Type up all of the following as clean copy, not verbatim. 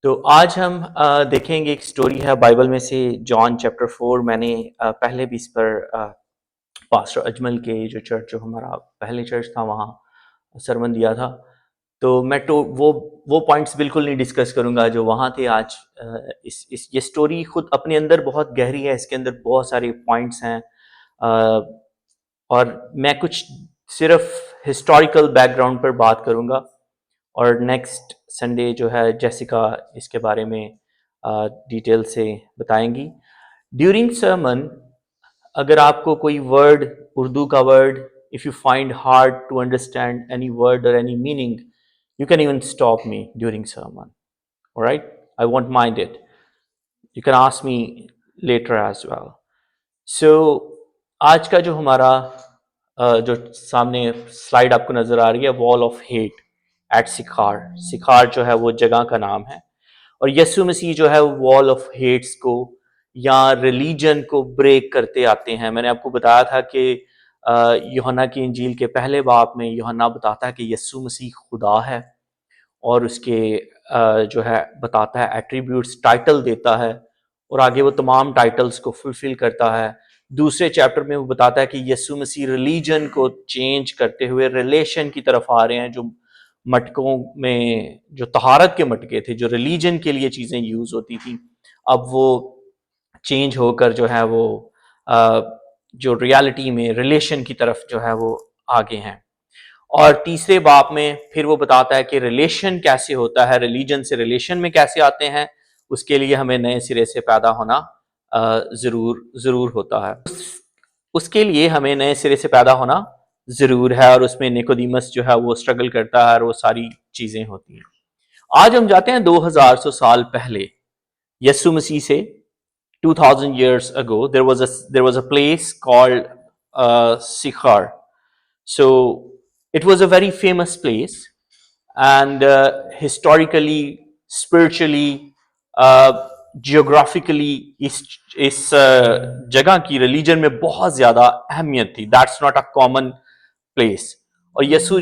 تو آج ہم دیکھیں گے ایک سٹوری ہے بائبل میں سے جان چیپٹر 4. میں نے پہلے بھی اس پر پاسٹر اجمل کے جو چرچ جو ہمارا پہلے چرچ تھا وہاں سرمن دیا تھا. تو میں وہ پوائنٹس بالکل نہیں ڈسکس کروں گا جو وہاں تھے. آج یہ سٹوری خود اپنے اندر بہت گہری ہے، اس کے اندر بہت سارے پوائنٹس ہیں، اور میں کچھ صرف ہسٹوریکل بیک گراؤنڈ پر بات کروں گا، اور نیکسٹ سنڈے جو ہے جیسیکا اس کے بارے میں ڈیٹیل سے بتائیں گی. ڈیورنگ سرمن اگر آپ کو کوئی ورڈ، اردو کا word, if you find hard to understand any word or any meaning, you can even stop me during sermon. All right? I won't mind it. You can ask me later as well. So آج کا جو ہمارا جو سامنے slide آپ کو نظر آ رہی ہے، وال آف ہیٹ ایٹ سکھار. سکھار جو ہے وہ جگہ کا نام ہے، اور یسوع مسیح جو ہے وال آف ہیٹس کو یا ریلیجن کو بریک کرتے آتے ہیں. میں نے آپ کو بتایا تھا کہ یوحنا کی انجیل کے پہلے باب میں یوحنا بتاتا ہے کہ یسوع مسیح خدا ہے، اور اس کے جو ہے بتاتا ہے ایٹریبیوٹس، ٹائٹل دیتا ہے، اور آگے وہ تمام ٹائٹلز کو فلفل کرتا ہے. دوسرے چیپٹر میں وہ بتاتا ہے کہ یسوع مسیح ریلیجن کو چینج کرتے ہوئے ریلیشن کی طرف آ رہے ہیں. جو مٹکوں میں جو طہارت کے مٹکے تھے، جو ریلیجن کے لیے چیزیں یوز ہوتی تھیں، اب وہ چینج ہو کر جو ہے وہ جو ریالٹی میں ریلیشن کی طرف جو ہے وہ آگے ہیں. اور تیسرے باپ میں پھر وہ بتاتا ہے کہ ریلیشن کیسے ہوتا ہے، ریلیجن سے ریلیشن میں کیسے آتے ہیں. اس کے لیے ہمیں نئے سرے سے پیدا ہونا ضرور ہوتا ہے. اس کے لیے ہمیں نئے سرے سے پیدا ہونا ضرور ہے، اور اس میں نیکودیمس جو ہے وہ اسٹرگل کرتا ہے، اور وہ ساری چیزیں ہوتی ہیں. آج ہم جاتے ہیں 2000 سال پہلے یسوع مسیح سے. 2000 years ago there was a place called Sikhar. So it was a very famous place, and historically, spiritually, geographically اس جگہ کی ریلیجن میں بہت زیادہ اہمیت تھی. That's not a common place. اور یسوع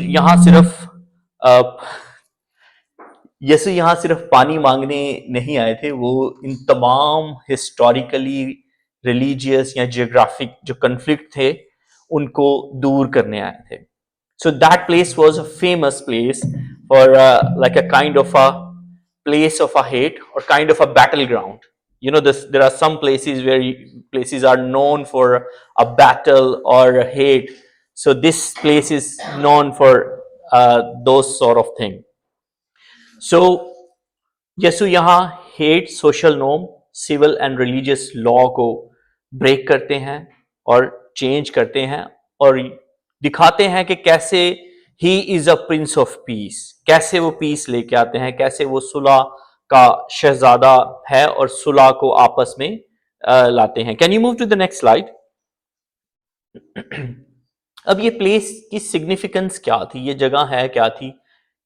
یہاں صرف پانی مانگنے نہیں آئے تھے، وہ ان تمام ہسٹوریکلی ریلیجیس یا جیوگرافک جو کنفلکٹ تھے ان کو دور کرنے آئے تھے. So that place was a famous place for like a kind of a place of a hate or kind of a battleground. You know, there are some places where places are known for a battle or a hate. So this place is known for those sort of thing. So یسوع یہاں ہیٹ، social norm, civil and religious law کو break کرتے ہیں اور change کرتے ہیں، اور دکھاتے ہیں کہ کیسے ہی از اے پرنس آف پیس، کیسے وہ پیس لے کے آتے ہیں، کیسے وہ صلح کا شہزادہ ہے اور صلح کو آپس میں لاتے ہیں. Can you move to the next slide. اب یہ پلیس کی سگنیفیکنس کیا تھی، یہ جگہ ہے کیا تھی،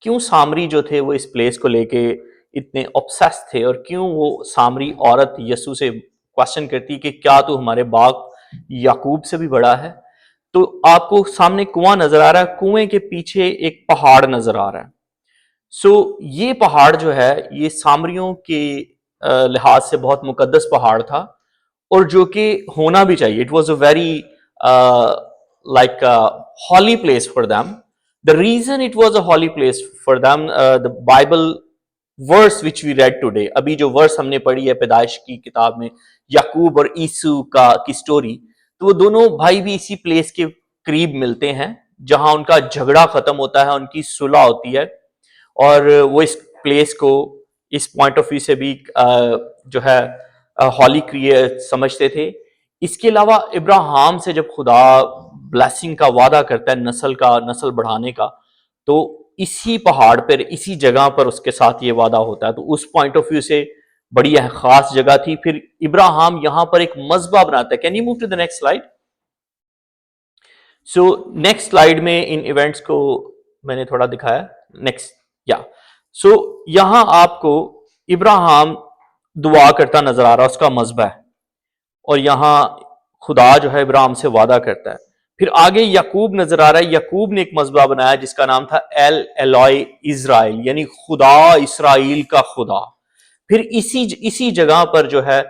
کیوں سامری جو تھے وہ اس پلیس کو لے کے اتنے obsessed تھے، اور کیوں وہ سامری عورت یسوع سے کوشچن کرتی کہ کیا تو ہمارے باپ یعقوب سے بھی بڑا ہے. تو آپ کو سامنے کنواں نظر آ رہا ہے، کنویں کے پیچھے ایک پہاڑ نظر آ رہا ہے. سو یہ پہاڑ جو ہے یہ سامریوں کے لحاظ سے بہت مقدس پہاڑ تھا، اور جو کہ ہونا بھی چاہیے. It was a very like a holy place for them. The reason it was a holy place for them, the Bible verse which we read today, ابھی جو ورس ہم نے پڑھی ہے پیدائش کی کتاب میں، یعقوب اور عیسو کی سٹوری، تو وہ دونوں بھائی بھی اسی پلیس کے قریب ملتے ہیں جہاں ان کا جھگڑا ختم ہوتا ہے، ان کی صلح ہوتی ہے، اور وہ اس پلیس کو اس پوائنٹ آف ویو سے بھی جو ہے ہولی سمجھتے تھے. اس کے علاوہ ابراہیم سے جب خدا بلیسنگ کا وعدہ کرتا ہے، نسل بڑھانے کا، تو اسی پہاڑ پر، اسی جگہ پر اس کے ساتھ یہ وعدہ ہوتا ہے. تو اس پوائنٹ آف ویو سے بڑی خاص جگہ تھی. پھر ابراہیم یہاں پر ایک مذبح بناتا ہے. Can you move to the next slide. So next slide میں ان ایونٹس کو میں نے تھوڑا دکھایا. نیکسٹ یا سو یہاں آپ کو ابراہیم دعا کرتا نظر آ رہا، اس کا مذبح ہے، اور یہاں خدا جو ہے ابراہیم سے وعدہ کرتا ہے. پھر آگے یعقوب نظر آ رہا ہے. یعقوب نے ایک مذبح بنایا جس کا نام تھا ایل الوہے اسرائیل، یعنی خدا اسرائیل کا خدا. پھر اسی جگہ پر جو ہے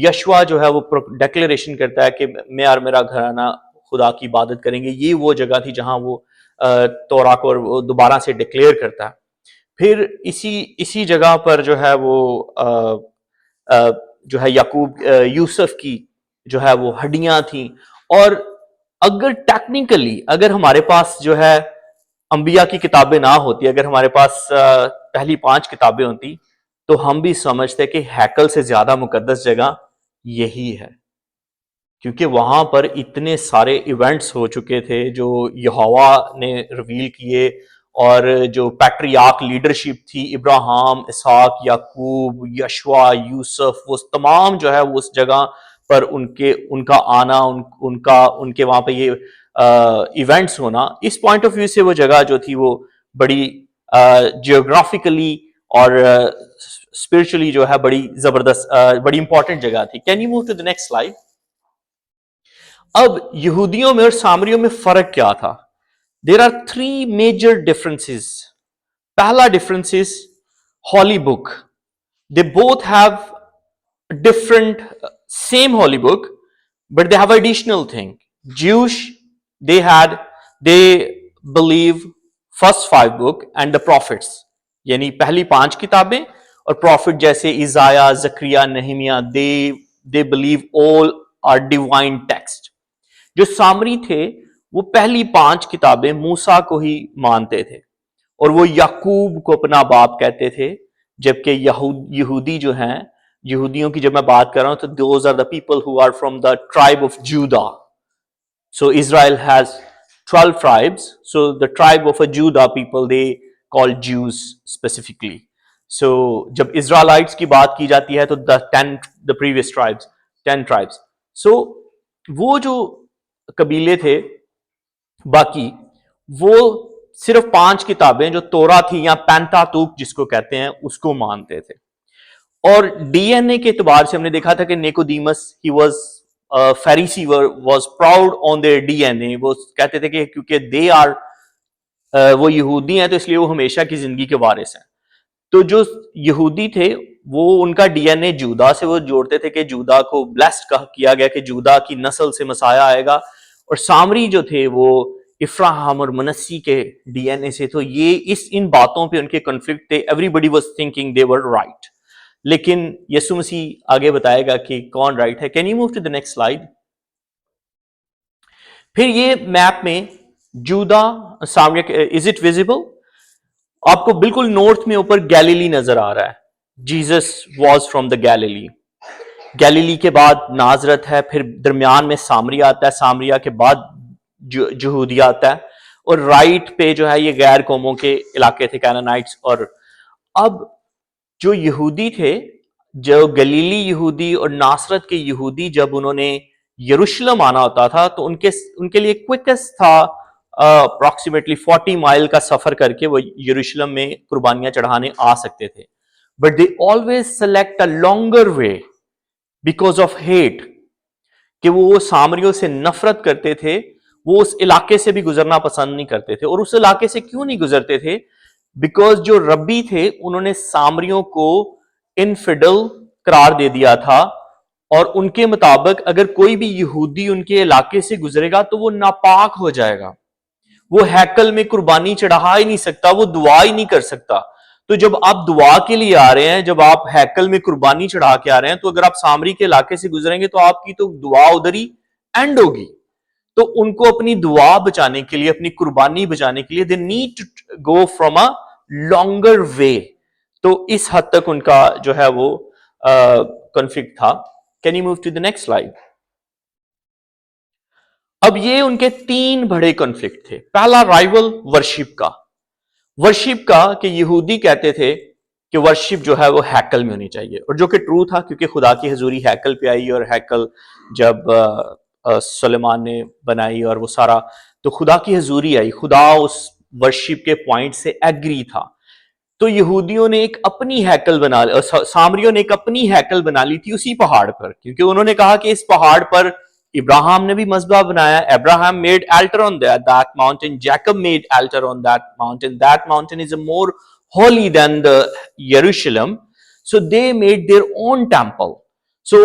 یشوا جو ہے وہ ڈیکلیریشن کرتا ہے کہ میں اور میرا گھرانہ خدا کی عبادت کریں گے. یہ وہ جگہ تھی جہاں وہ تورا کو دوبارہ سے ڈکلیئر کرتا ہے. پھر اسی جگہ پر جو ہے وہ جو ہے یعقوب یوسف کی جو ہے وہ ہڈیاں تھیں. اور اگر ٹیکنیکلی اگر ہمارے پاس جو ہے انبیاء کی کتابیں نہ ہوتی, اگر ہمارے پاس پہلی 5 کتابیں ہوتی, تو ہم بھی سمجھتے کہ ہیکل سے زیادہ مقدس جگہ یہی ہے, کیونکہ وہاں پر اتنے سارے ایونٹس ہو چکے تھے جو یہوہ نے ریویل کیے, اور جو پیٹریارک لیڈرشپ تھی ابراہیم, اسحاق, یعقوب, یشوا, یوسف, وہ تمام جو ہے وہ اس جگہ پر ان کا آنا, ان کے وہاں پہ یہ ایونٹس ہونا, اس پوائنٹ آف ویو سے وہ جگہ جو تھی وہ بڑی جیوگرافیکلی اور اسپرچولی جو ہے بڑی زبردست, بڑی امپورٹنٹ جگہ تھی. Can you move to the next slide. اب یہودیوں میں اور سامریوں میں فرق کیا تھا؟ There are 3 major differences. پہلا difference is holy book. They both have different, same holy book, but they have additional thing. Jewish, they believe first 5 book and the prophets. یعنی پہلی 5 کتابیں اور prophet جیسے ایزایا, زکریا, نہمیہ, they believe all are divine text. جو سامری تھے وہ پہلی 5 کتابیں موسیٰ کو ہی مانتے تھے, اور وہ یعقوب کو اپنا باپ کہتے تھے, جبکہ یہودی جو ہیں, یہودیوں کی جب میں بات کر رہا ہوں تو those are the people who are from the tribe of Judah. So Israel has 12 tribes. So the tribe of a Judah people they call Jews specifically. So جب اسرائیلائٹس کی بات کی جاتی ہے تو the previous tribes, 10 tribes. So وہ جو قبیلے تھے باقی, وہ صرف 5 کتابیں جو تورا تھی یا پینتاتوک جس کو کہتے ہیں اس کو مانتے تھے. اور ڈی این اے کے اعتبار سے ہم نے دیکھا تھا کہ نیکودیمس ہی was Pharisee was proud on their D N A. وہ کہتے تھے کہ کیونکہ وہ یہودی ہیں تو اس لیے وہ ہمیشہ کی زندگی کے وارث ہیں. تو جو یہودی تھے وہ ان کا ڈی این اے جودا سے وہ جوڑتے تھے کہ جودا کو بلیسڈ کیا گیا کہ جودا کی نسل سے مسیح آئے گا, اور سامری جو تھے وہ افراہم اور منسی کے ڈی این اے سے. تو یہ ان باتوں پہ ان کے کنفلکٹ تھے. Everybody was thinking they were right, لیکن یسوع مسیح آگے بتائے گا کہ کون رائٹ ہے. Can you move to the next slide. پھر یہ میپ میں جودا سامریا, از اٹ ویزیبل؟ آپ کو بالکل نارتھ میں اوپر گیلیلی نظر آ رہا ہے. Jesus was from the Galilee. Galilee کے بعد نازرت ہے, پھر درمیان میں سامریا آتا ہے, سامریا کے بعد یہودیہ آتا ہے, اور رائٹ پہ جو ہے یہ غیر قوموں کے علاقے تھے, کینانائٹس. اور اب جو یہودی تھے, جو گلیلی یہودی اور ناصرت کے یہودی, جب انہوں نے یروشلم آنا ہوتا تھا تو ان کے لیے کوئکسٹ تھا اپروکسیمیٹلی 40 مائل کا سفر کر کے وہ یروشلم میں قربانیاں چڑھانے آ سکتے تھے. But they always select a longer way because of hate, کہ وہ سامریوں سے نفرت کرتے تھے, وہ اس علاقے سے بھی گزرنا پسند نہیں کرتے تھے. اور اس علاقے سے کیوں نہیں گزرتے تھے؟ بیکاز جو ربی تھے انہوں نے سامریوں کو انفیڈل قرار دے دیا تھا, اور ان کے مطابق اگر کوئی بھی یہودی ان کے علاقے سے گزرے گا تو وہ ناپاک ہو جائے گا, وہ ہیکل میں قربانی چڑھا ہی نہیں سکتا, وہ دعا ہی نہیں کر سکتا. تو جب آپ دعا کے لیے آ رہے ہیں, جب آپ ہیکل میں قربانی چڑھا کے آ رہے ہیں, تو اگر آپ سامری کے علاقے سے گزریں گے تو آپ کی تو دعا ادھر ہی اینڈ ہوگی. تو ان کو اپنی دعا بچانے کے لیے, اپنی قربانی بچانے کے لیے they need to go from a longer way. تو اس حد تک ان کا جو ہے وہ کنفلکٹ تھا. Can you move to the next slide? اب یہ ان کے 3 بڑے کنفلکٹ تھے. پہلا رائیول ورشپ کا, کہ یہودی کہتے تھے کہ ورشپ جو ہے وہ ہیکل میں ہونی چاہیے, اور جو کہ ٹرو تھا, کیونکہ خدا کی حضوری ہیکل پہ آئی, اور ہیکل جب سلیمان نے بنائی اور وہ سارا, تو خدا کی حضوری آئی, خدا اس ورشپ کے پوائنٹ سے ایگری تھا. تو یہودیوں نے ایک اپنی ہیکل سامریوں نے ایک اپنی ہیکل بنا لی تھی اسی پہاڑ پر, کیونکہ انہوں نے کہا کہ اس پہاڑ پر ابراہم نے بھی مذبح بنایا. Abraham made altar on that mountain. Jacob made altar on that mountain. That mountain is more holy than the Jerusalem. So they made their own temple. So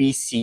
BC.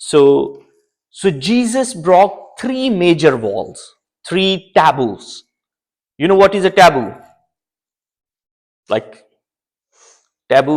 So Jesus broke 3 major walls, 3 taboos. You know what is a taboo? Like taboo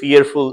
fearful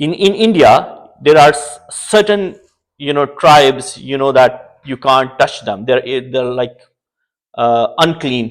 in India there are certain tribes that you can't touch them. They're like unclean,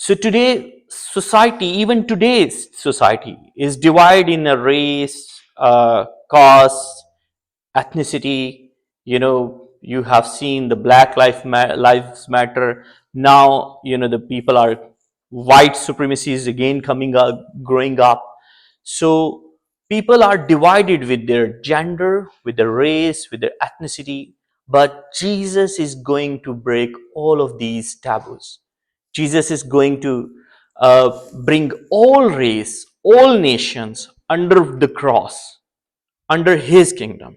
So today society, even today's society, is divided in a race, caste, ethnicity. You have seen the Black Lives Matter. Now, the people are, white supremacy is again growing up. So People are divided with their gender, with their race, with their ethnicity, but Jesus is going to break all of these taboos. Jesus is going to bring all race, all nations under the cross, under his kingdom.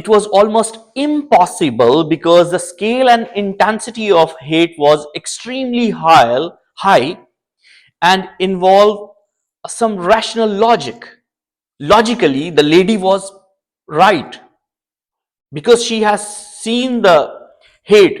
It was almost impossible because the scale and intensity of hate was extremely high and involved some rational logic. Logically, the lady was right because she has seen the hate.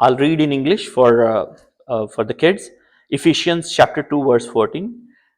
I'll read in English for the kids. Ephesians chapter 2 verse 14.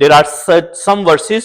There are some verses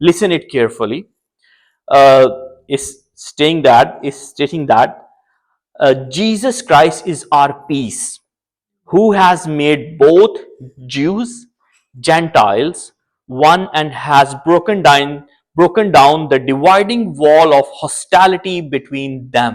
listen it carefully. Is stating that Jesus Christ is our peace, who has made both Jews, Gentiles one, and has broken down the dividing wall of hostility between them.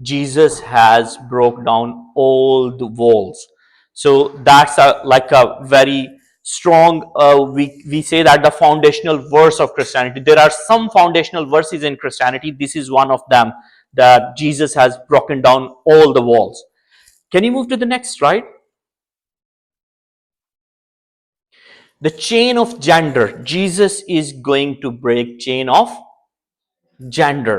Jesus has broke down all the walls. So that's like a very strong, we say that the foundational verse of Christianity. There are some foundational verses in Christianity. This is one of them, that Jesus has broken down all the walls. Can you move to the next slide? The chain of gender. Jesus is going to break chain of gender.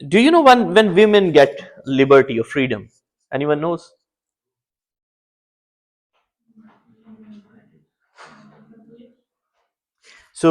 do you know when women get liberty or freedom? Anyone knows? So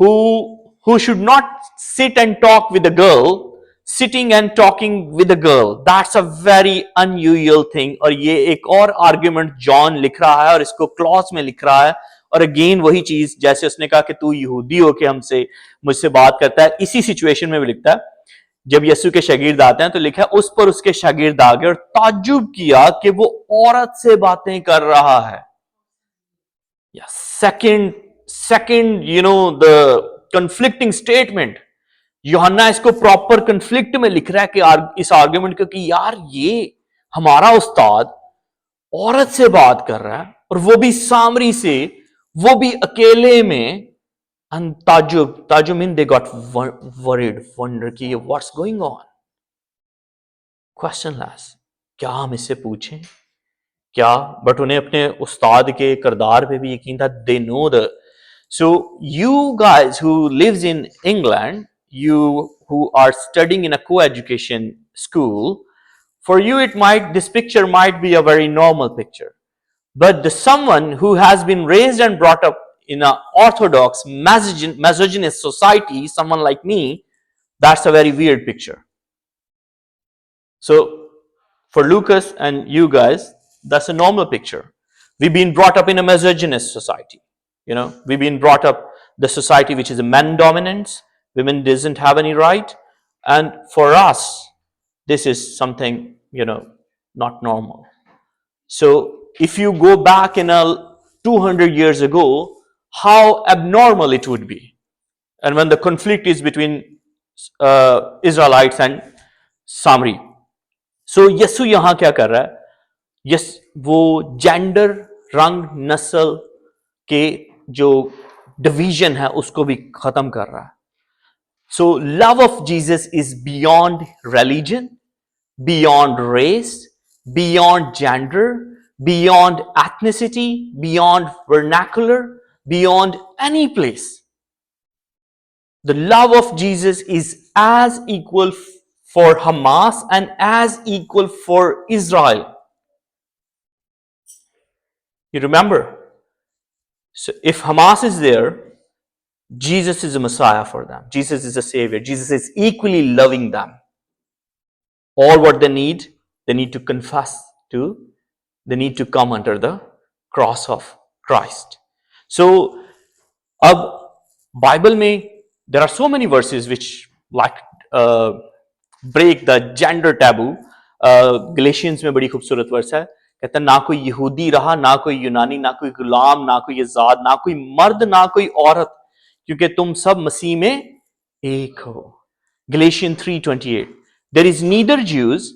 who should not sit and talk with a girl sitting and talking with a girl. That's a very unusual thing. اور یہ ایک اور argument جان لکھ رہا ہے اور اس کو close میں لکھ رہا ہے, اور اگین وہی چیز جیسے اس نے کہا کہ تو یہودی ہو کے مجھ سے بات کرتا ہے, اسی سچویشن میں بھی لکھتا ہے جب یسوع کے شاگرد آتے ہیں تو لکھا ہے اس پر اس کے شاگرد آ گئے اور تعجب کیا کہ وہ عورت سے باتیں کر رہا ہے. Second, the conflicting statement. یوحنا اس کو پراپر کنفلکٹ میں لکھ رہا ہے کہ اس آرگیومنٹ کو کہ یار یہ ہمارا استاد عورت سے بات کر رہا ہے اور وہ بھی سامری سے, وہ بھی اکیلے میں. تعجب mean they got worried, wonder کہ what's going on. questionless, کیا ہم اس سے پوچھیں کیا, بٹ انہیں اپنے استاد کے کردار پہ بھی یقین تھا. they know the. So you guys who lives in England, you who are studying in a co-education school, for you this picture might be a very normal picture, but someone who has been raised and brought up in an orthodox misogynist society, someone like me, that's a very weird picture. So for Lucas and you guys, that's a normal picture. We've been brought up in a misogynist society. We've been brought up the society which is a man dominance. Women doesn't have any right. And for us, this is something, not normal. So if you go back in 200 years ago, how abnormal it would be. And when the conflict is between Israelites and Samri. So یسو یہاں کیا کر رہا ہے, وہ gender, رنگ, نسل کے جو ڈویژن ہے اس کو بھی ختم کر رہا ہے. So love of Jesus is beyond religion, beyond race, beyond gender, beyond ethnicity, beyond vernacular, beyond any place. The love of Jesus is as equal for Hamas and as equal for Israel. You remember? So if Hamas is there, Jesus is a Messiah for them. Jesus is a Savior. Jesus is equally loving them. All what they need to confess to, they need to come under the cross of Christ. So, ab Bible mein, there are so many verses which break the gender taboo. Galatians میں بڑی خوبصورت ورس ہے, کہتا ہے نہ کوئی یہودی رہا, نہ کوئی یونانی, نہ کوئی غلام, نہ کوئی آزاد, نہ کوئی مرد, نہ کوئی عورت, کیونکہ تم سب مسیح میں ایک ہو. Galatians 3:28. There is neither Jews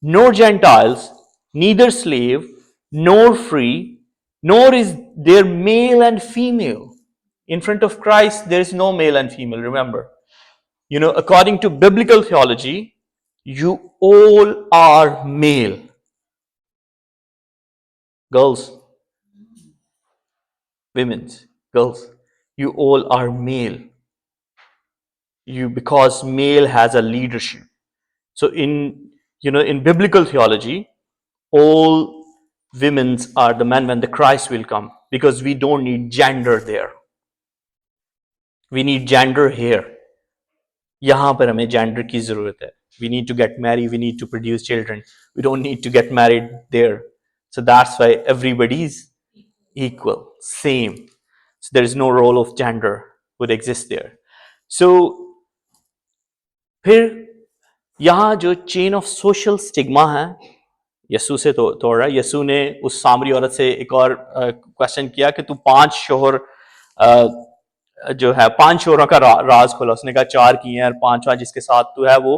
nor Gentiles, neither slave nor free, nor is there male and female. In front of Christ there is no male and female, remember. According to biblical theology, you all are male. Girls, women, girls, you all are male. Because male has a leadership. So in biblical theology, all women are the men when the Christ will come, because we don't need gender there. We need gender here. یہاں پر ہمیں gender کی ضرورت ہے. We need to get married, we need to produce children. We don't need to get married there. So that's why everybody is equal, same. So there is no role of gender would exist there. So پھر یہاں جو chain of social stigma ہے یسوع سے توڑ رہا ہے. یسوع نے اس سامری عورت سے ایک اور کوشچن کیا کہ تو 5 شوہر جو ہے 5 شوہروں کا راز کھولا. اس نے کہا 4 کیے ہیں اور 5واں جس کے ساتھ تو ہے وہ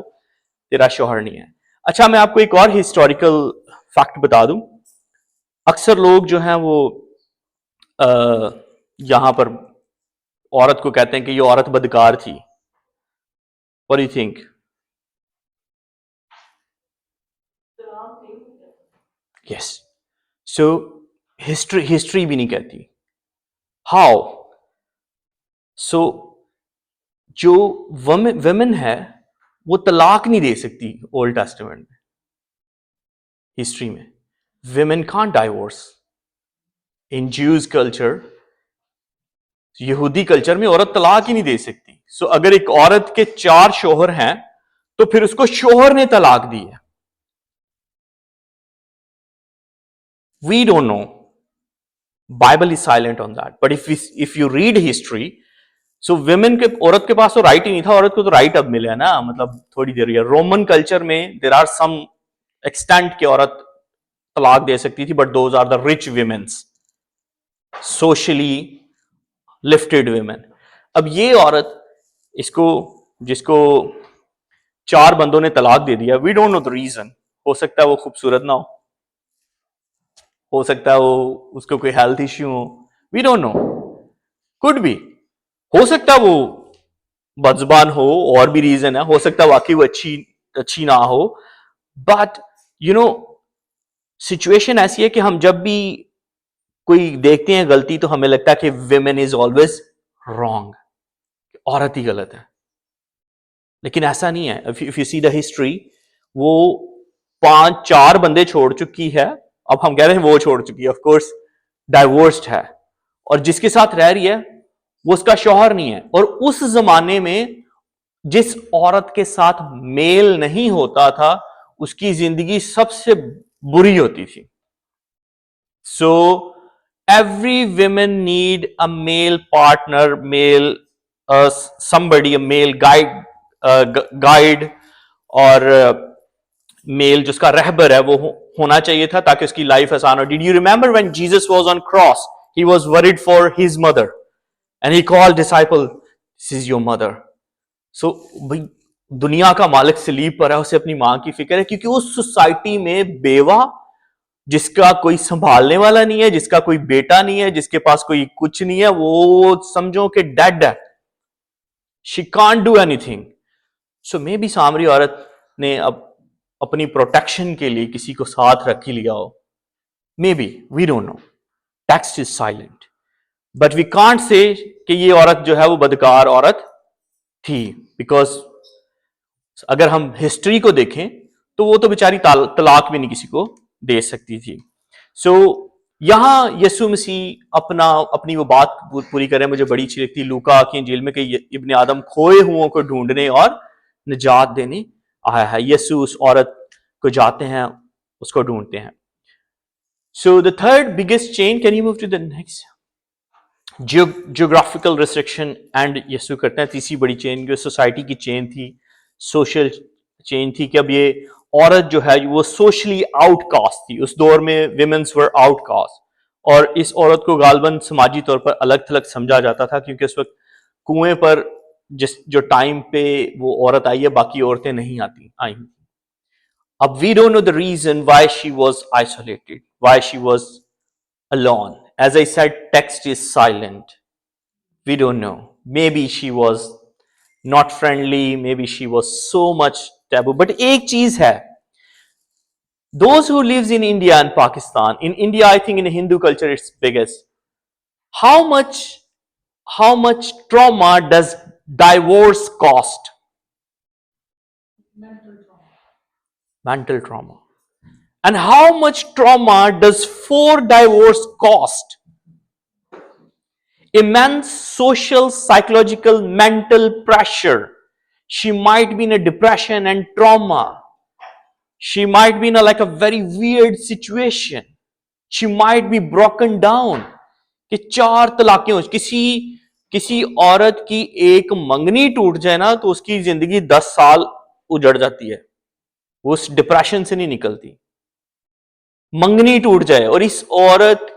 تیرا شوہر نہیں ہے. اچھا میں آپ کو ایک اور ہسٹوریکل فیکٹ بتا دوں. اکثر لوگ جو ہیں وہ یہاں پر عورت کو کہتے ہیں کہ یہ عورت بدکار تھی. What do you think? Yes. So history بھی نہیں کہتی. How? So جو women ہے وہ طلاق نہیں دے سکتی. اولڈ ٹیسٹمنٹ میں, ہسٹری میں women can't divorce. In Jews culture, یہودی کلچر میں عورت طلاق ہی نہیں دے سکتی. سو اگر ایک عورت کے 4 شوہر ہیں تو پھر اس کو شوہر نے طلاق دی ہے. We don't know. Bible is silent on that. But if you read history, so women کے عورت کے پاس تو رائٹ ہی نہیں تھا. عورت کو تو رائٹ اب ملے نا, مطلب تھوڑی دیر. رومن کلچر میں there are some extent کہ عورت طلاق دے سکتی تھی, but those are the rich women's, socially lifted women. اب یہ عورت جس کو 4 بندوں نے طلاق دے دیا, we don't know the reason. ہو سکتا ہے وہ خوبصورت نہ ہو سکتا ہے وہ اس کو کوئی health issue who, we don't know, could be. ہو سکتا ہے وہ بدزبان ہو, اور بھی ریزن ہے, ہو سکتا ہے واقعی وہ اچھی نہ ہو. بٹ سچویشن ایسی ہے کہ ہم جب بھی کوئی دیکھتے ہیں غلطی تو ہمیں لگتا ہے کہ ویمن از آلویز رانگ, عورت ہی غلط ہے. لیکن ایسا نہیں ہے. if you see the history, وہ 4 بندے چھوڑ چکی ہے. اب ہم کہہ رہے ہیں وہ چھوڑ چکی ہے, آف کورس ڈائیورسڈ ہے, اور جس کے ساتھ رہ رہی ہے وہ اس کا شوہر نہیں ہے. اور اس زمانے میں جس عورت کے ساتھ میل نہیں ہوتا تھا اس کی زندگی سب سے بری ہوتی تھی. So every women need a male partner, male somebody, a male guide اور میل جس کا رہبر ہے وہ ہونا چاہیے تھا تاکہ اس کی لائف آسان ہو. Did you remember when Jesus was on cross, he was worried for his mother and he called disciple, this is your mother. So بھائی دنیا کا مالک صلیب پر ہے, اسے اپنی ماں کی فکر ہے, کیونکہ اس سوسائٹی میں بیوہ جس کا کوئی سنبھالنے والا نہیں ہے, جس کا کوئی بیٹا نہیں ہے, جس کے پاس کوئی کچھ نہیں ہے, وہ سمجھو کہ ڈیڈ ہے. She can't do anything. So maybe سامری عورت نے اپنی پروٹیکشن کے لیے کسی کو ساتھ رکھ ہی لیا ہو. Maybe, we don't know. Text is silent. But we can't say کہ یہ عورت جو ہے وہ بدکار عورت تھی, because اگر ہم ہسٹری کو دیکھیں تو وہ تو بیچاری طلاق بھی نہیں کسی کو دے سکتی تھی. سو یہاں یسوع مسیح اپنی وہ بات پوری کریں, مجھے بڑی اچھی لگتی لوکا کی انجیل میں کہ ابن آدم کھوئے ہوں کو ڈھونڈنے اور نجات دینے آیا ہے. یسوع اس عورت کو جاتے ہیں, اس کو ڈھونڈتے ہیں. سو the third biggest chain, can you move to the next? Geographical restriction and یسوع کرتے ہیں تیسری بڑی چین, جو سوسائٹی کی چین تھی, سوشل چین تھی, کہ اب یہ عورت جو ہے وہ سوشلی آؤٹ کاسٹ تھی. اس دور میں ویمنس ور آؤٹ کاسٹ, اور اس عورت کو غالباً سماجی طور پر الگ تھلگ سمجھا جاتا تھا, کیونکہ اس وقت کنویں پر جو ٹائم پہ وہ عورت آئی ہے باقی عورتیں نہیں آئی. اب we don't know the reason why she was isolated, why she was alone. As I said, text is silent. We don't know. Maybe she was not friendly, maybe she was so much taboo. But ایک چیز ہے, those who lives in India and Pakistan, in India I think in Hindu culture it's biggest. How much trauma does divorce cost? Mental trauma. And how much trauma does 4 divorce cost? Immense social, psychological, mental pressure. She might be in a depression and trauma. She might be in like a very weird situation. She might be broken down. کہ 4 طلاقیں ہو, کسی عورت کی ایک منگنی ٹوٹ جائے نا تو اس کی زندگی 10 سال اجڑ جاتی ہے, وہ اس ڈپریشن سے نہیں نکلتی. منگنی ٹوٹ جائے, اور اس عورت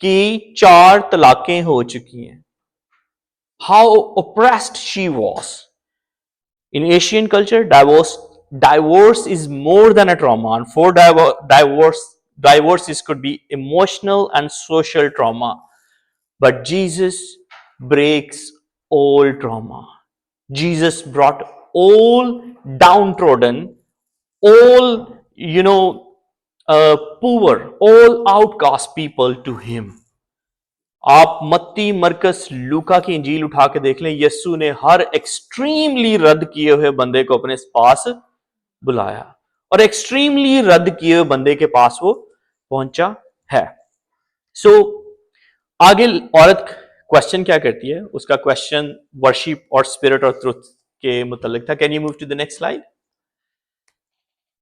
کی 4 طلاقیں ہو چکی ہیں. How oppressed she was. In Asian culture, divorce is more than a trauma, and for divorces could be emotional and social trauma. But Jesus breaks all trauma. Jesus brought all downtrodden, all poor, all outcast people to him. آپ متی, مرکس, لوکا کی انجیل اٹھا کے دیکھ لیں, یسوع نے ہر ایکسٹریملی رد کیے ہوئے بندے کو اپنے پاس بلایا, اور ایکسٹریملی رد کیے ہوئے بندے کے پاس وہ پہنچا ہے. سو آگے عورت کوشچن کیا کرتی ہے, اس کا کوشچن ورشپ اور اسپرٹ اور ٹروتھ کے متعلق تھا. Can you move to the next slide.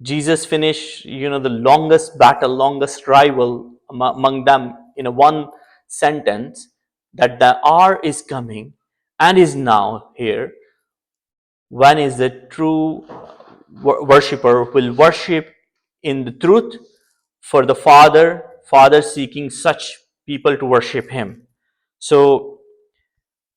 Jesus finished, the longest battle, longest rival among them in a one sentence, that the hour is coming and is now here, when is the true worshipper will worship in the truth, for the Father seeking such people to worship him. So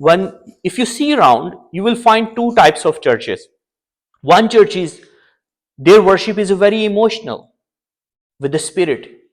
When if you see around, you will find two types of churches. One church is, their worship is very emotional with the spirit.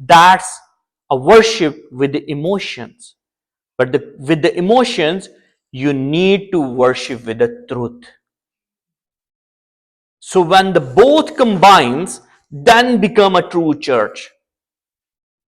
That's a worship with the emotions. But with the emotions, you need to worship with the truth. So when the both combines, then become a true church.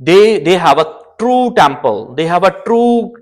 they have a true temple, they have a true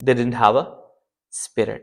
they didn't have a spirit।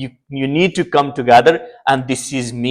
You need to come together and this is me।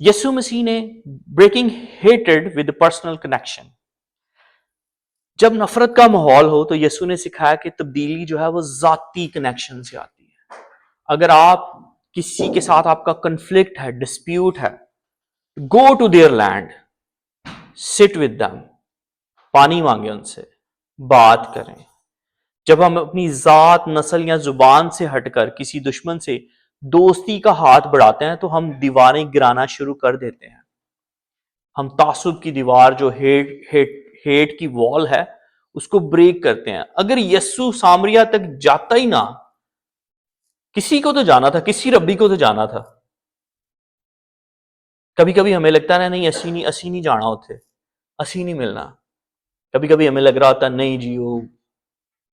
یسوع مسیح نے breaking hated with personal connection. جب نفرت کا ماحول ہو تو یسوع نے سکھایا کہ تبدیلی جو ہے وہ ذاتی کنیکشن سے آتی ہے. اگر آپ کسی کے ساتھ آپ کا کنفلکٹ ہے, ڈسپیوٹ ہے, go to their land, sit with them, پانی مانگے ان سے, بات کریں. جب ہم اپنی ذات, نسل یا زبان سے ہٹ کر کسی دشمن سے دوستی کا ہاتھ بڑھاتے ہیں تو ہم دیواریں گرانا شروع کر دیتے ہیں. ہم تعصب کی دیوار جو ہیٹ کی وال ہے اس کو بریک کرتے ہیں. اگر یسوع سامریا تک جاتا ہی نہ, کسی کو تو جانا تھا, کسی ربی کو تو جانا تھا. کبھی کبھی ہمیں لگتا ہے نہیں اسی نہیں جانا ہوتے, اسی نہیں ملنا. کبھی کبھی ہمیں لگ رہا ہوتا نہیں جی وہ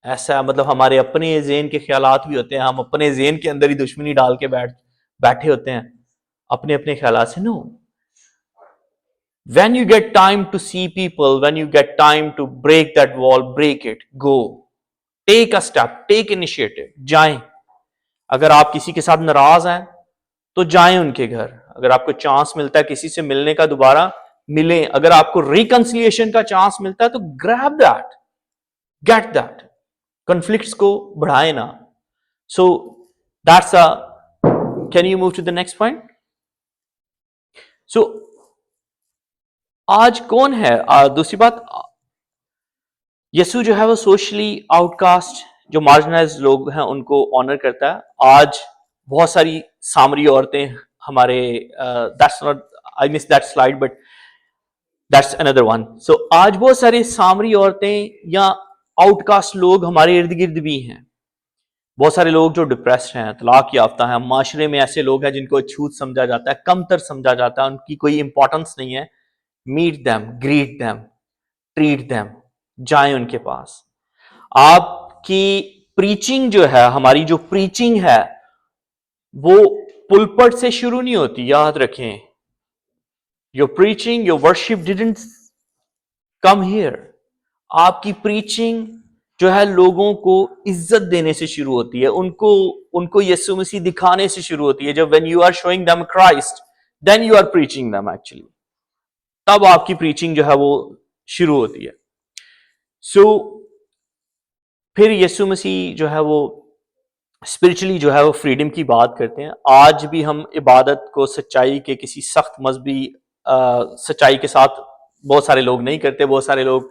ایسا, مطلب ہمارے اپنے ذہن کے خیالات بھی ہوتے ہیں, ہم اپنے ذہن کے اندر ہی دشمنی ڈال کے بیٹھے ہوتے ہیں اپنے خیالات سے. نو, when you get time to see people, when you get time to break that wall, break it, go, take a step, take initiative, جائیں. اگر آپ کسی کے ساتھ ناراض ہیں تو جائیں ان کے گھر. اگر آپ کو چانس ملتا ہے کسی سے ملنے کا دوبارہ ملیں. اگر آپ کو ریکنسیلیشن کا چانس ملتا ہے تو grab that, get that. Conflicts کو بڑھائے نا. So that's a, can you move to the next point? So آج کون ہے, دوسری بات, یسوع جو ہے وہ سوشلی آؤٹ کاسٹ جو مارجنائز لوگ ہیں ان کو آنر کرتا ہے. آج بہت ساری سامری عورتیں ہمارے, that's not, I missed that slide but that's another one. So آج بہت سارے سامری عورتیں یا آؤٹ کاسٹ لوگ ہمارے ارد گرد بھی ہیں. بہت سارے لوگ جو ڈپریسڈ ہیں, طلاق یافتہ ہیں. معاشرے میں ایسے لوگ ہیں جن کو چھوت سمجھا جاتا ہے, کمتر سمجھا جاتا ہے, ان کی کوئی امپورٹنس نہیں ہے. meet them, greet them, treat them, جائیں ان کے پاس. آپ کی پریچنگ جو ہے, ہماری جو پریچنگ ہے وہ پلپٹ سے شروع نہیں ہوتی, یاد رکھیں. your preaching, your worship didn't come here. آپ کی پریچنگ جو ہے لوگوں کو عزت دینے سے شروع ہوتی ہے, ان کو یسوع مسیح دکھانے سے شروع ہوتی ہے. جب when you are showing them Christ, then you are preaching them actually. تب آپ کی پریچنگ جو ہے وہ شروع ہوتی ہے. سو پھر یسوع مسیح جو ہے وہ اسپرچولی جو ہے وہ فریڈم کی بات کرتے ہیں. آج بھی ہم عبادت کو سچائی کے کسی سخت مذہبی سچائی کے ساتھ بہت سارے لوگ نہیں کرتے. بہت سارے لوگ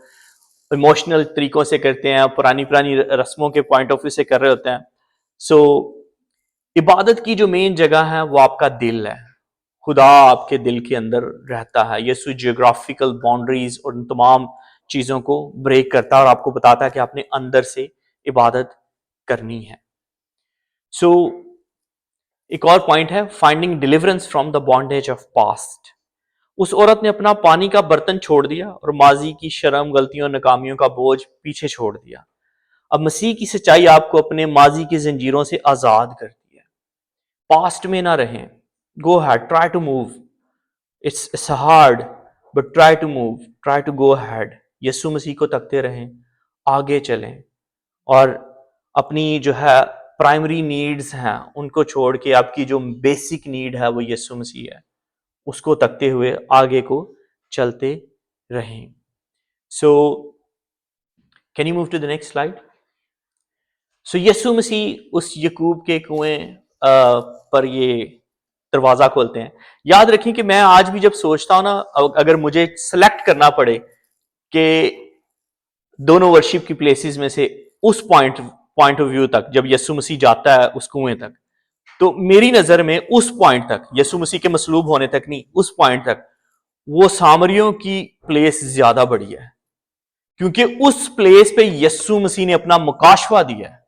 ایموشنل طریقوں سے کرتے ہیں, پرانی رسموں کے پوائنٹ آف ویو سے کر رہے ہوتے ہیں. سو عبادت کی جو مین جگہ ہے وہ آپ کا دل ہے. خدا آپ کے دل کے اندر رہتا ہے. یسوع جیوگرافیکل باؤنڈریز اور ان تمام چیزوں کو بریک کرتا ہے اور آپ کو بتاتا ہے کہ آپ نے اندر سے عبادت کرنی ہے. سو ایک اور پوائنٹ ہے, finding deliverance from the bondage of past. اس عورت نے اپنا پانی کا برتن چھوڑ دیا اور ماضی کی شرم, غلطیوں, ناکامیوں کا بوجھ پیچھے چھوڑ دیا. اب مسیح کی سچائی آپ کو اپنے ماضی کی زنجیروں سے آزاد کرتی ہے. پاسٹ میں نہ رہیں. Go ahead, try to move. It's hard, but try to move, try to go ahead. یسوع مسیح کو تکتے رہیں, آگے چلیں, اور اپنی جو ہے پرائمری نیڈز ہیں ان کو چھوڑ کے آپ کی جو بیسک نیڈ ہے وہ یسوع مسیح ہے, اس کو تکتے ہوئے آگے کو چلتے رہیں. So can you move to the next slide? So یسوع مسیح اس یعقوب کے کنویں پر یہ دروازہ کھولتے ہیں. یاد رکھیں کہ میں آج بھی جب سوچتا ہوں نا, اگر مجھے سلیکٹ کرنا پڑے کہ دونوں ورشپ کی پلیسز میں سے اس پوائنٹ آف ویو تک جب یسوع مسیح جاتا ہے اس کنویں تک, تو میری نظر میں اس پوائنٹ تک, یسوع مسیح کے مصلوب ہونے تک نہیں, اس پوائنٹ تک وہ سامریوں کی پلیس زیادہ بڑی ہے, کیونکہ اس پلیس پہ یسوع مسیح نے اپنا مکاشفہ دیا ہے.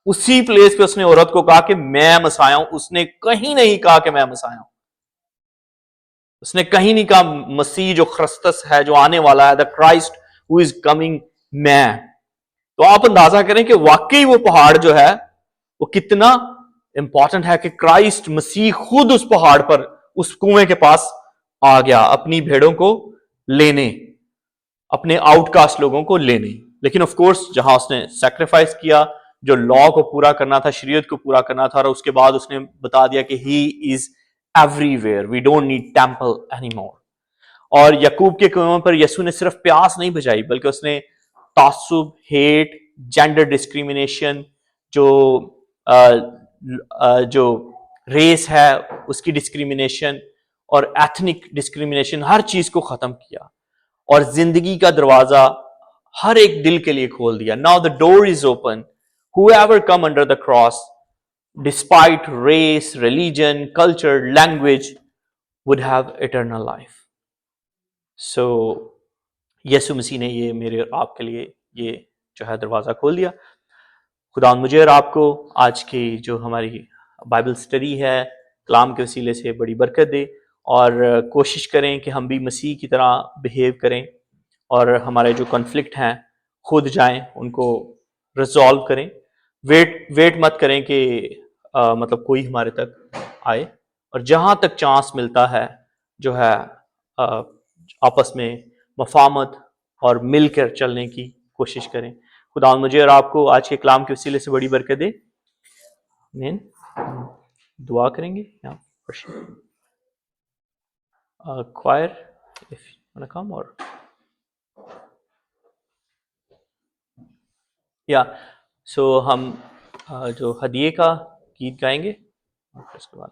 اسی پلیس پہ اس نے عورت کو کہا کہ میں مسیح ہوں. اس نے کہیں نہیں کہا کہ میں مسیح ہوں. اس نے کہیں نہیں کہا مسیح جو خرستس ہے, جو آنے والا ہے, the Christ who is coming, میں. تو آپ اندازہ کریں کہ واقعی وہ پہاڑ جو ہے وہ کتنا امپورٹنٹ ہے کہ کرائسٹ مسیح خود اس پہاڑ پر اس کنویں کے پاس آ گیا اپنی بھیڑوں کو لینے, اپنے آؤٹ کاسٹ لوگوں کو لینے. لیکن آف کورس جہاں اس نے سیکریفائس کیا, جو لا کو پورا کرنا تھا, شریعت کو پورا کرنا تھا, اور اس کے بعد اس نے بتا دیا کہ ہی از everywhere. We don't need temple anymore. اور یعقوب کے کنویں پر یسوع نے صرف پیاس نہیں بجھائی بلکہ اس نے تعصب، ہیٹ، جینڈر ڈسکریمنیشن، جو ریس ہے اس کی ڈسکریمنیشن اور ایتھنک ڈسکریمنیشن، ہر چیز کو ختم کیا اور زندگی کا دروازہ ہر ایک دل کے لیے کھول دیا. Now the door is open. Whoever come under the cross, despite race, religion, culture, language, would have eternal life. سو یسوع مسیح نے یہ میرے اور آپ کے لیے یہ جو ہے دروازہ کھول دیا. خدا مجھے اور آپ کو آج کی جو ہماری بائبل اسٹڈی ہے کلام کے وسیلے سے بڑی برکت دے، اور کوشش کریں کہ ہم بھی مسیح کی طرح بیہیو کریں اور ہمارے جو کنفلکٹ ہیں خود جائیں ان کو ریزالو کریں. ویٹ مت کریں کہ مطلب کوئی ہمارے تک آئے، اور جہاں تک چانس ملتا ہے جو ہے آپس میں مفاہمت اور مل کر چلنے کی کوشش کریں. خدا مجھے اور آپ کو آج کے کلام کے وسیلے سے بڑی برکت دے. آمین. دعا کریں گے. choir if you want to come or سو ہم جو ہدیے کا گیت گائیں گے اس کے بعد